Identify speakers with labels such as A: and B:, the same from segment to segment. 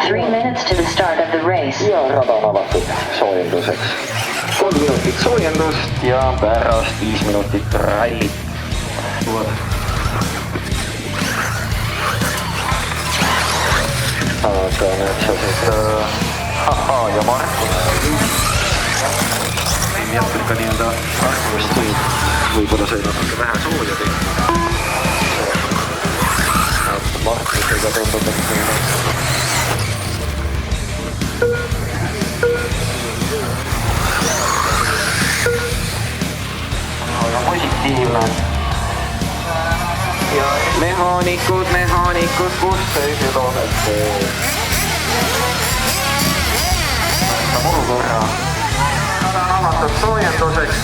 A: 3 minutes to the start of the race.
B: Ja rada on avatud soojenduseks. 3 minutit soojendust ja pärast 5 minutit rallit. Aga nüüd sa siis ja Markus jätkub ka nii-öelda tarkust võib-olla sai natuke vähe sooja teha. Markusega tundub, aga positiivne. Ja mehaanikud, kus teised olete? Võtab olukorra. Nad on avatud soojenduseks.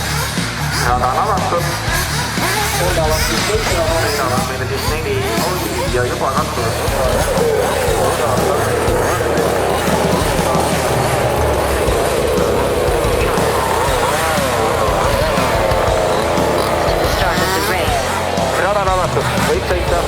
B: Nad on avatud. Sõidavad meile siis 4 ja juba kattuvad. Rada on avatud, võib sõita.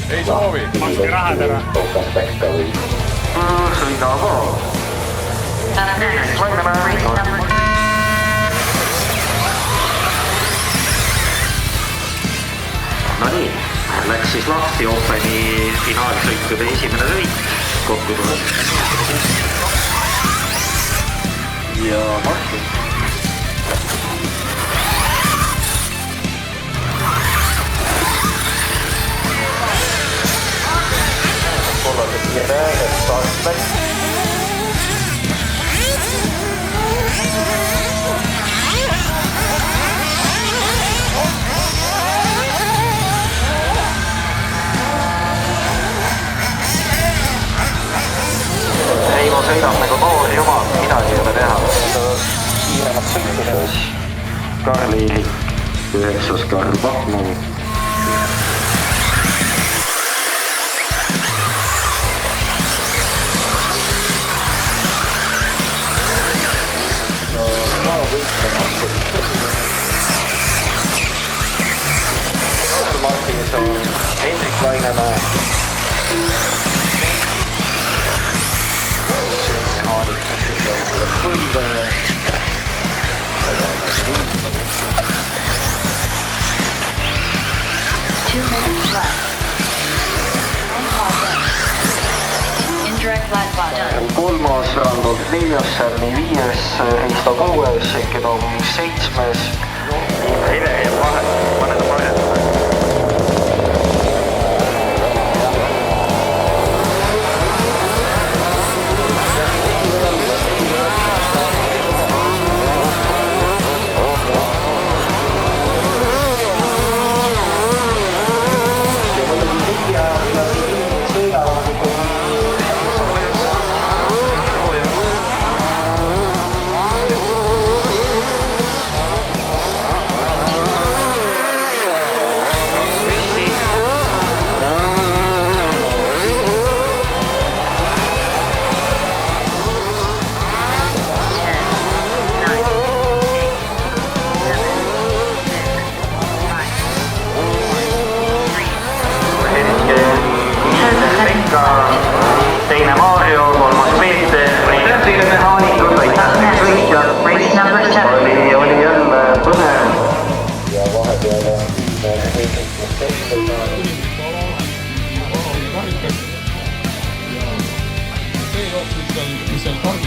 C: Ei soovi, makske rahad ära.
B: Sõida pool. No nii, läks siis lahti Openi finaalsõitude esimene sõit. Kokku tuleb. Ja Markus. Heimo sõidab nagu noor jumal, midagi ei ole teha. Kiiremat sõitudes Karl Eilik, 9. Karl Bachmann. Martinis on Hendrik Lainemäe. Põlve. Kolmas Randolf 4, Särni 5, Risto 6, Sekedom 7. Hele ja vahet, paned vahet.
D: mis seal kaardil